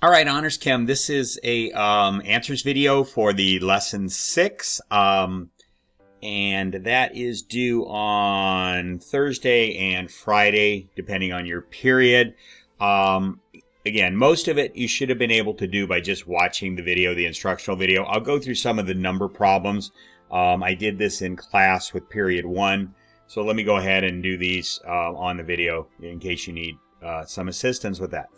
All right, Honors Chem, this is a answers video for the lesson 6, and that is due on Thursday and Friday, depending on your period. Again, most of it you should have been able to do by just watching the video, the instructional video. I'll go through some of the number problems. I did this in class with period 1, so let me go ahead and do these on the video in case you need some assistance with that.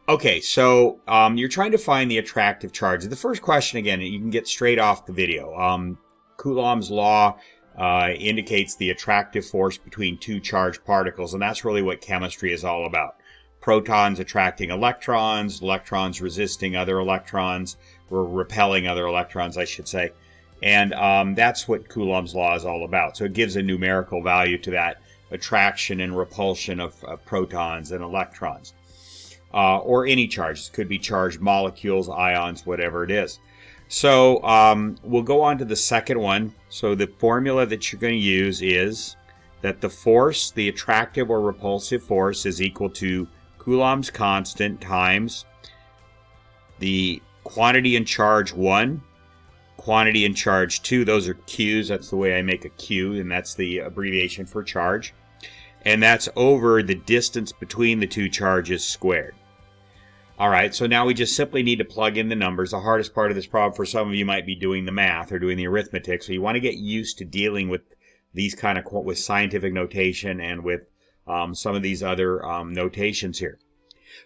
Okay, so you're trying to find the attractive charge. The first question, again, you can get straight off the video. Coulomb's law indicates the attractive force between two charged particles, and that's really what chemistry is all about. Protons attracting electrons, electrons resisting other electrons, or repelling other electrons, I should say. And that's what Coulomb's law is all about. So it gives a numerical value to that attraction and repulsion of protons and electrons. Or any charge. It could be charged molecules, ions, whatever it is. So we'll go on to the second one. So the formula that you're going to use is that the force, the attractive or repulsive force, is equal to Coulomb's constant times the quantity in charge 1, quantity in charge 2. Those are Q's. That's the way I make a Q, and that's the abbreviation for charge. And that's over the distance between the two charges squared. Alright, so now we just simply need to plug in the numbers. The hardest part of this problem for some of you might be doing the math or doing the arithmetic. So you want to get used to dealing with these kind of, with scientific notation and with some of these other notations here.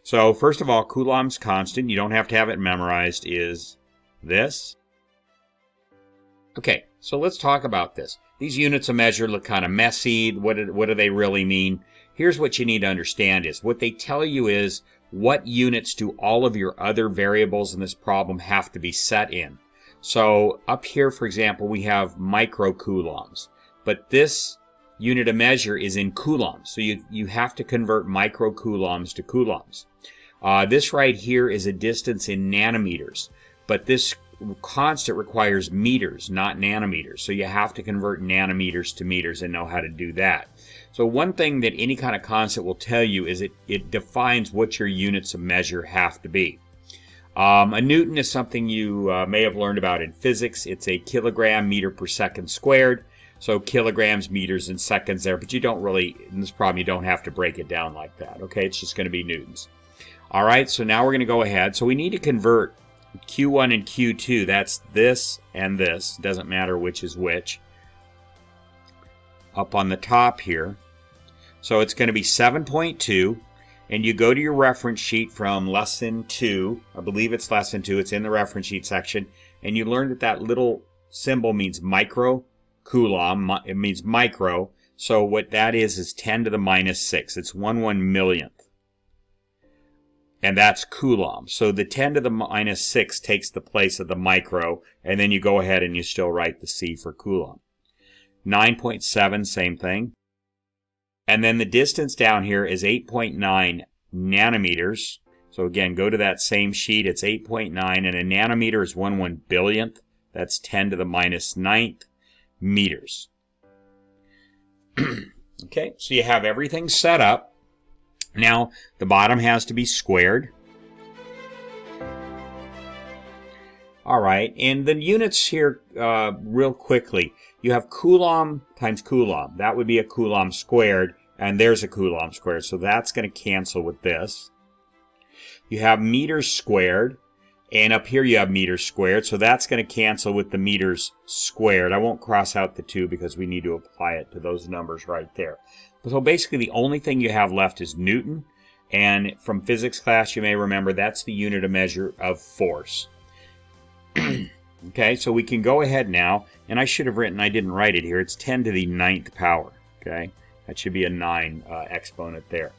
So first of all, Coulomb's constant, you don't have to have it memorized, is this. Okay, so let's talk about this. These units of measure look kind of messy. What do they really mean? Here's what you need to understand is what they tell you is what units do all of your other variables in this problem have to be set in. So up here, for example, we have microcoulombs, but this unit of measure is in coulombs. So you have to convert microcoulombs to coulombs. This right here is a distance in nanometers, but this constant requires meters, not nanometers. So you have to convert nanometers to meters and know how to do that. So one thing that any kind of constant will tell you is it defines what your units of measure have to be. A Newton is something you may have learned about in physics. It's a kilogram meter per second squared. So kilograms, meters, and seconds there. But you don't really, in this problem, you don't have to break it down like that. Okay, it's just going to be newtons. All right, so now we're going to go ahead. So we need to convert Q1 and Q2. That's this and this. Doesn't matter which is which. Up on the top here. So it's going to be 7.2. And you go to your reference sheet from lesson 2. I believe it's lesson 2. It's in the reference sheet section. And you learn that that little symbol means micro. Coulomb, it means micro, so what that is 10 to the minus 6. It's 1/1,000,000th. And that's Coulomb. So the 10 to the minus 6 takes the place of the micro, and then you go ahead and you still write the C for Coulomb. 9.7, same thing. And then the distance down here is 8.9 nanometers. So again, go to that same sheet. It's 8.9, and a nanometer is 1/1,000,000th. That's 10 to the minus 9th. Meters. Okay, so you have everything set up. Now, the bottom has to be squared. All right, and the units here, real quickly, you have Coulomb times Coulomb. That would be a Coulomb squared, and there's a Coulomb squared, so that's going to cancel with this. You have meters squared. And up here you have meters squared, so that's going to cancel with the meters squared. I won't cross out the 2 because we need to apply it to those numbers right there. So basically the only thing you have left is Newton. And from physics class you may remember that's the unit of measure of force. Okay, so we can go ahead now. And I should have written, I didn't write it here, it's 10 to the 9th power. Okay, that should be a 9 exponent there.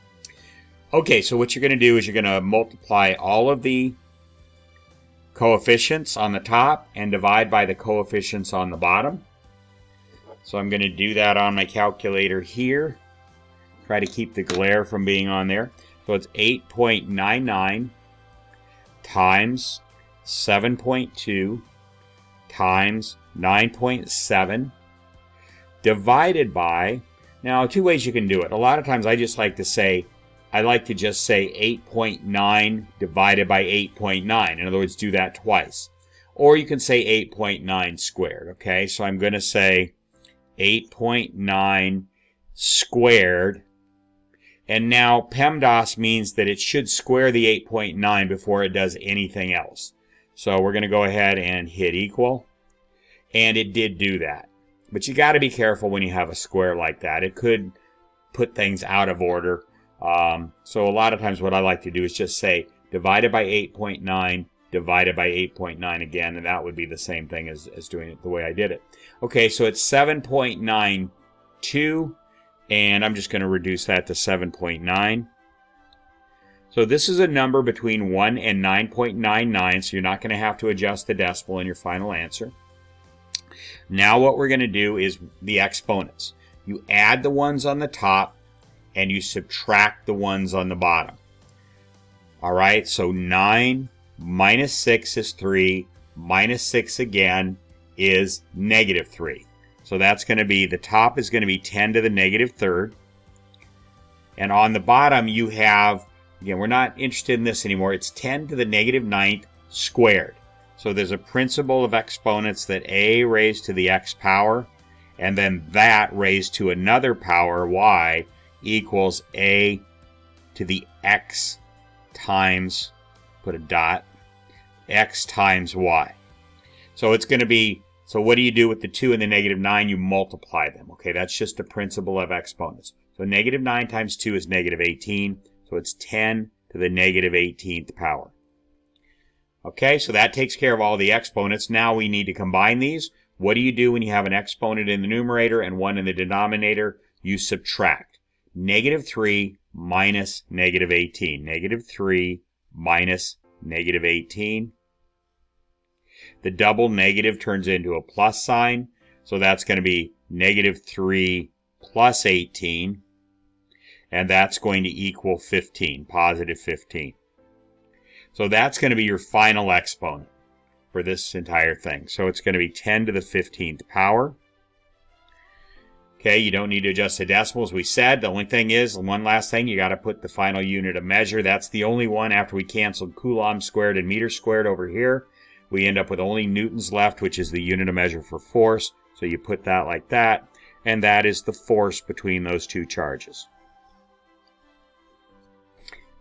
Okay, so what you're going to do is you're going to multiply all of the coefficients on the top and divide by the coefficients on the bottom. So I'm going to do that on my calculator here. Try to keep the glare from being on there. So it's 8.99 times 7.2 times 9.7 divided by, now 2 ways you can do it. A lot of times I just like to say I like to just say 8.9 divided by 8.9. In other words, do that twice. Or you can say 8.9 squared, okay? So I'm going to say 8.9 squared. And now PEMDAS means that it should square the 8.9 before it does anything else. So we're going to go ahead and hit equal. And it did do that. But you got to be careful when you have a square like that. It could put things out of order. So a lot of times what I like to do is just say divided by 8.9 divided by 8.9 again, and that would be the same thing as doing it the way I did it. Okay, so it's 7.92, and I'm just going to reduce that to 7.9. So this is a number between 1 and 9.99, so you're not going to have to adjust the decimal in your final answer. Now what we're going to do is the exponents. You add the ones on the top, and you subtract the ones on the bottom. All right, so 9 minus 6 is 3, minus 6 again is negative 3. So that's going to be, the top is going to be 10 to the negative third. And on the bottom you have, again, we're not interested in this anymore, it's 10 to the negative ninth squared. So there's a principle of exponents that a raised to the x power, and then that raised to another power, y, equals a to the x times, put a dot, x times y. So it's going to be, so what do you do with the 2 and the negative 9? You multiply them. Okay, that's just a principle of exponents. So negative 9 times 2 is negative 18. So it's 10 to the negative 18th power. Okay, so that takes care of all the exponents. Now we need to combine these. What do you do when you have an exponent in the numerator and one in the denominator? You subtract. Negative 3 minus negative 18. Negative 3 minus negative 18. The double negative turns into a plus sign. So that's going to be negative 3 plus 18. And that's going to equal 15, positive 15. So that's going to be your final exponent for this entire thing. So it's going to be 10 to the 15th power. Okay, you don't need to adjust the decimals. We said the only thing is, one last thing, you got to put the final unit of measure. That's the only one after we canceled Coulomb squared and meter squared over here. We end up with only newtons left, which is the unit of measure for force. So you put that like that, and that is the force between those two charges.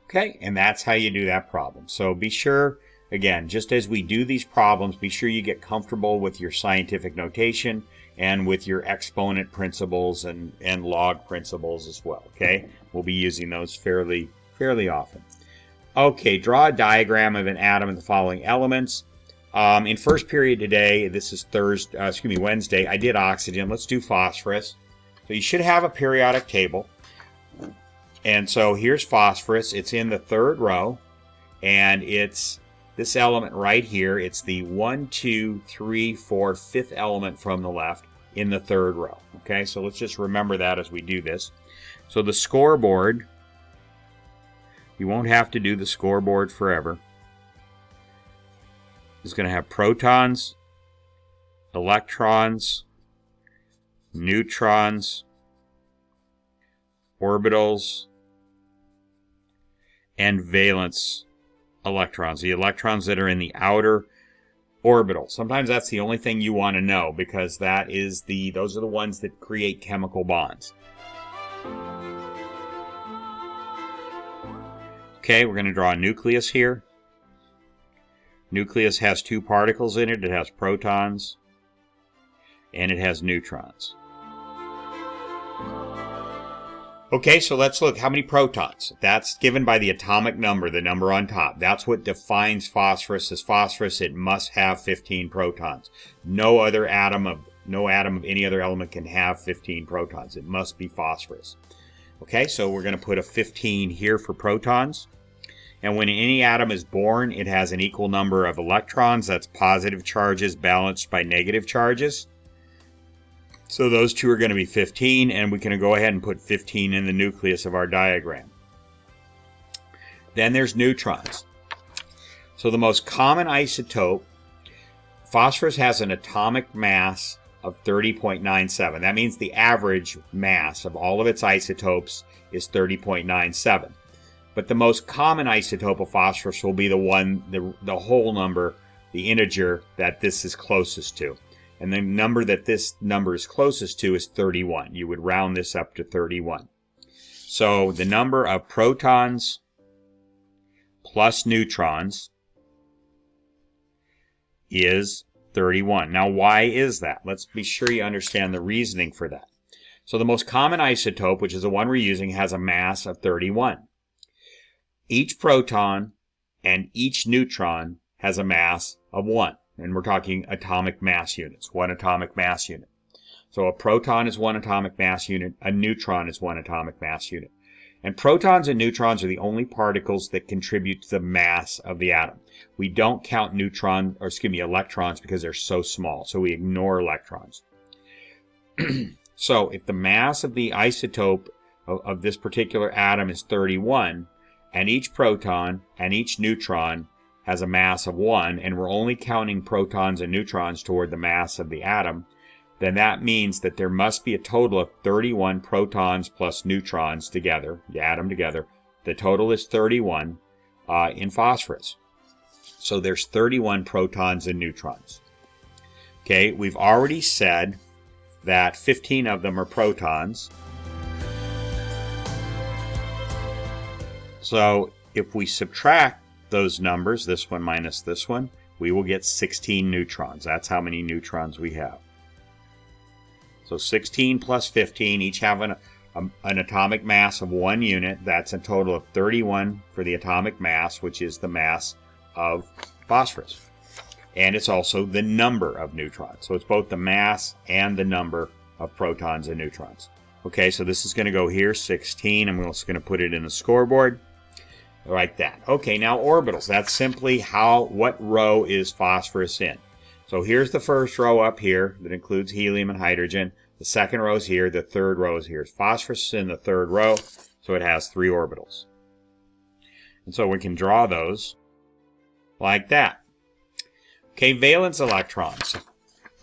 Okay, and that's how you do that problem. So be sure, again, just as we do these problems, be sure you get comfortable with your scientific notation and with your exponent principles and log principles as well, okay? We'll be using those fairly often. Okay, draw a diagram of an atom and the following elements. In first period today, this is Wednesday, I did oxygen. Let's do phosphorus. So you should have a periodic table. And so here's phosphorus. It's in the third row, and it's this element right here. It's the 1, 2, 3, 4, 5th element from the left in the third row. Okay, so let's just remember that as we do this. So the scoreboard, you won't have to do the scoreboard forever. It's going to have protons, electrons, neutrons, orbitals, and valence electrons, the electrons that are in the outer orbital. Sometimes that's the only thing you want to know, because those are the ones that create chemical bonds. Okay, we're going to draw a nucleus here. Nucleus has 2 particles in it. It has protons and it has neutrons. Okay, so let's look. How many protons? That's given by the atomic number, the number on top. That's what defines phosphorus as phosphorus. It must have 15 protons. No atom of any other element can have 15 protons. It must be phosphorus. Okay, so we're going to put a 15 here for protons. And when any atom is born, it has an equal number of electrons. That's positive charges balanced by negative charges. So those two are going to be 15, and we can go ahead and put 15 in the nucleus of our diagram. Then there's neutrons. So the most common isotope, phosphorus has an atomic mass of 30.97. That means the average mass of all of its isotopes is 30.97. But the most common isotope of phosphorus will be the whole number, the integer that this is closest to. And the number that this number is closest to is 31. You would round this up to 31. So the number of protons plus neutrons is 31. Now, why is that? Let's be sure you understand the reasoning for that. So the most common isotope, which is the one we're using, has a mass of 31. Each proton and each neutron has a mass of 1. And we're talking atomic mass units, 1 atomic mass unit. So a proton is 1 atomic mass unit, a neutron is 1 atomic mass unit. And protons and neutrons are the only particles that contribute to the mass of the atom. We don't count electrons because they're so small, so we ignore electrons. So if the mass of the isotope of this particular atom is 31, and each proton and each neutron has a mass of 1, and we're only counting protons and neutrons toward the mass of the atom, then that means that there must be a total of 31 protons plus neutrons together, the atom together. The total is 31 in phosphorus. So there's 31 protons and neutrons. Okay, we've already said that 15 of them are protons. So if we subtract those numbers, this one minus this one, we will get 16 neutrons. That's how many neutrons we have. So 16 plus 15, each have an atomic mass of 1 unit. That's a total of 31 for the atomic mass, which is the mass of phosphorus. And it's also the number of neutrons. So it's both the mass and the number of protons and neutrons. Okay, so this is going to go here, 16. I'm also going to put it in the scoreboard. Like that. Okay, now orbitals. That's simply what row is phosphorus in. So here's the first row up here that includes helium and hydrogen. The second row is here. The third row is here. Phosphorus is in the third row, so it has 3 orbitals. And so we can draw those like that. Okay, valence electrons.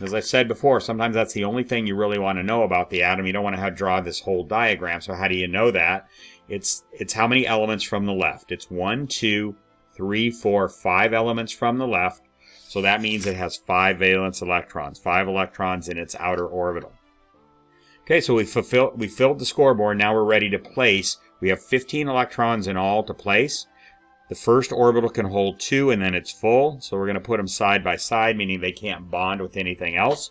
As I said before, sometimes that's the only thing you really want to know about the atom. You don't want to have to draw this whole diagram. So how do you know that? It's how many elements from the left. It's 1, 2, 3, 4, 5 elements from the left. So that means it has 5 valence electrons, 5 electrons in its outer orbital. Okay, so we filled the scoreboard. Now we're ready to place. We have 15 electrons in all to place. The first orbital can hold 2 and then it's full. So we're going to put them side by side, meaning they can't bond with anything else.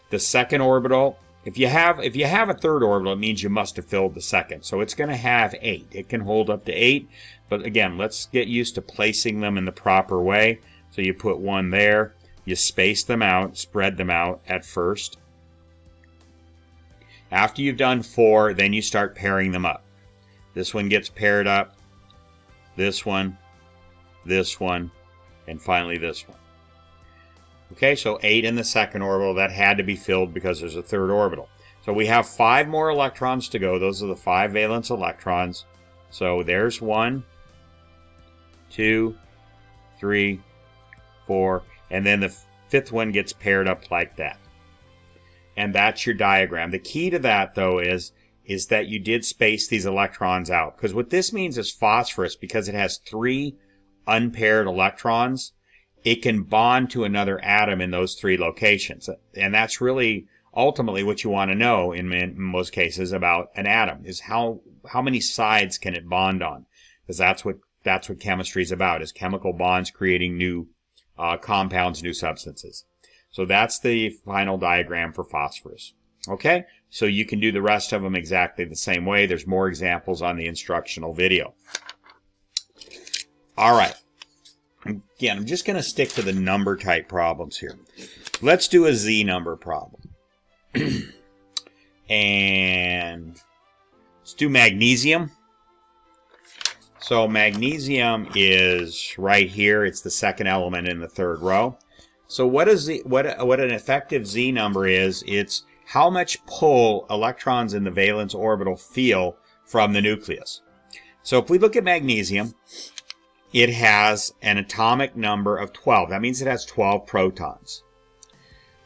The second orbital, if you have a third orbital, it means you must have filled the second. So it's going to have 8. It can hold up to 8. But again, let's get used to placing them in the proper way. So you put 1 there. You space them out, spread them out at first. After you've done 4, then you start pairing them up. This one gets paired up. This one, and finally this one. Okay, so 8 in the second orbital. That had to be filled because there's a third orbital. So we have 5 more electrons to go. Those are the 5 valence electrons. So there's 1, 2, 3, 4, and then the 5th one gets paired up like that. And that's your diagram. The key to that, though, is that you did space these electrons out. Because what this means is phosphorus, because it has 3 unpaired electrons, it can bond to another atom in those 3 locations. And that's really ultimately what you want to know in most cases about an atom, is how many sides can it bond on. Because that's what chemistry is about, is chemical bonds creating new compounds, new substances. So that's the final diagram for phosphorus. Okay, so you can do the rest of them exactly the same way. There's more examples on the instructional video. All right. Again, I'm just going to stick to the number type problems here. Let's do a Z number problem. And let's do magnesium. So magnesium is right here. It's the second element in the third row. So what an effective Z number is, it's how much pull electrons in the valence orbital feel from the nucleus. So if we look at magnesium, it has an atomic number of 12. That means it has 12 protons.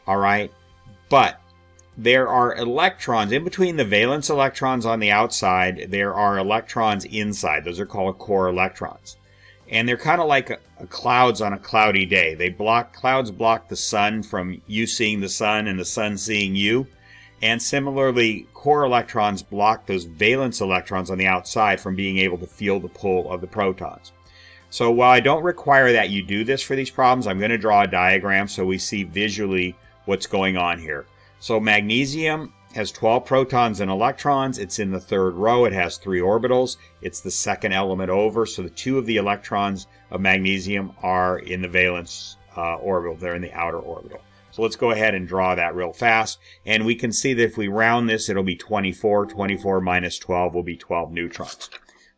All right, but there are electrons in between the valence electrons on the outside. There are electrons inside. Those are called core electrons. And they're kind of like clouds on a cloudy day. Clouds block the sun from you seeing the sun and the sun seeing you. And similarly, core electrons block those valence electrons on the outside from being able to feel the pull of the protons. So while I don't require that you do this for these problems, I'm going to draw a diagram so we see visually what's going on here. So magnesium has 12 protons and electrons. It's in the third row. It has 3 orbitals. It's the second element over. So the 2 of the electrons of magnesium are in the valence orbital. They're in the outer orbital. So let's go ahead and draw that real fast. And we can see that if we round this, it'll be 24. 24 minus 12 will be 12 neutrons.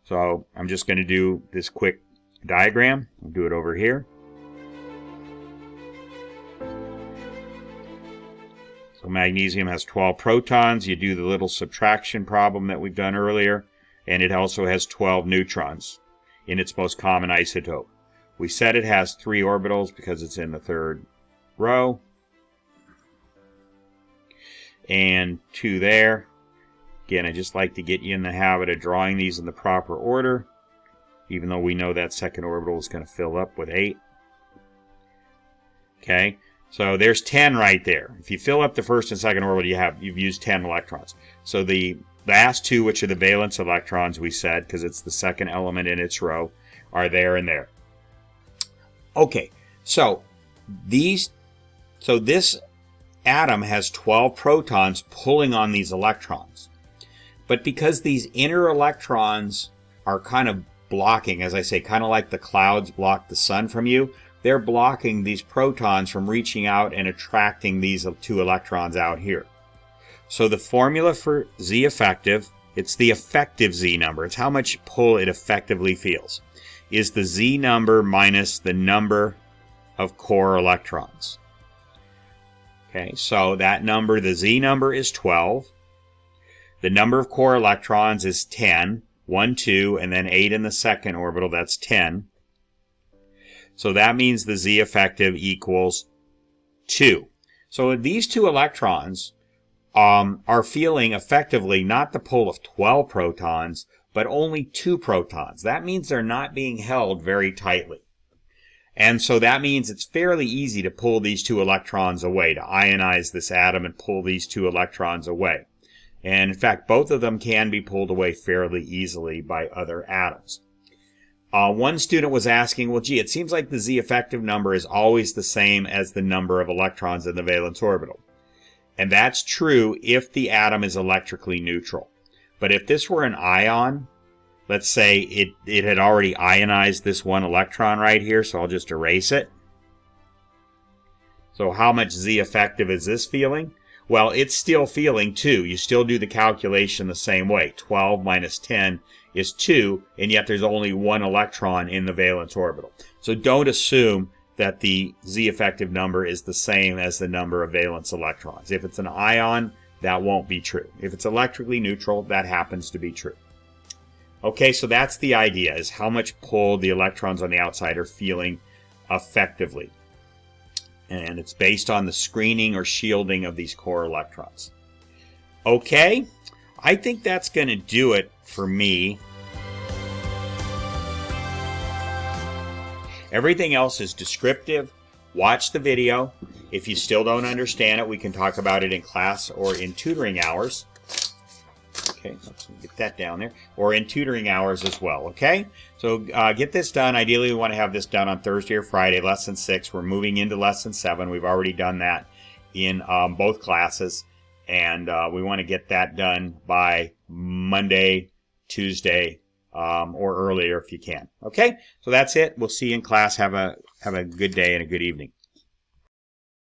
So I'm just going to do this quick diagram. I'll do it over here. So magnesium has 12 protons. You do the little subtraction problem that we've done earlier, and it also has 12 neutrons in its most common isotope. We said it has 3 orbitals because it's in the third row, and 2 there. Again, I just like to get you in the habit of drawing these in the proper order, even though we know that second orbital is going to fill up with 8. Okay. So there's 10 right there. If you fill up the first and second orbital, you've used 10 electrons. So the last 2, which are the valence electrons, we said, because it's the second element in its row, are there and there. Okay, so this atom has 12 protons pulling on these electrons. But because these inner electrons are kind of blocking, as I say, kind of like the clouds block the sun from you, they're blocking these protons from reaching out and attracting these 2 electrons out here. So the formula for Z effective, it's the effective Z number. It's how much pull it effectively feels, is the Z number minus the number of core electrons. Okay, so that number, the Z number, is 12. The number of core electrons is 10. 1, 2, and then 8 in the second orbital. That's 10. So that means the Z effective equals 2. So these 2 electrons are feeling effectively not the pull of 12 protons, but only 2 protons. That means they're not being held very tightly. And so that means it's fairly easy to pull these 2 electrons away, to ionize this atom and pull these 2 electrons away. And in fact, both of them can be pulled away fairly easily by other atoms. One student was asking, well, gee, it seems like the Z effective number is always the same as the number of electrons in the valence orbital. And that's true if the atom is electrically neutral. But if this were an ion, let's say it had already ionized this 1 electron right here, so I'll just erase it. So how much Z effective is this feeling? Well, it's still feeling 2. You still do the calculation the same way. 12 minus 10 is 2, and yet there's only 1 electron in the valence orbital. So don't assume that the Z effective number is the same as the number of valence electrons. If it's an ion, that won't be true. If it's electrically neutral, that happens to be true. Okay, so that's the idea, is how much pull the electrons on the outside are feeling effectively. And it's based on the screening or shielding of these core electrons. Okay, I think that's going to do it for me. Everything else is descriptive. Watch the video. If you still don't understand it, we can talk about it in class or in tutoring hours. Okay, let's get that down there. Or in tutoring hours as well, okay? So get this done. Ideally, we want to have this done on Thursday or Friday, Lesson 6. We're moving into Lesson 7. We've already done that in both classes. And we want to get that done by Monday, Tuesday, or earlier if you can. Okay? So that's it. We'll see you in class. Have a good day and a good evening.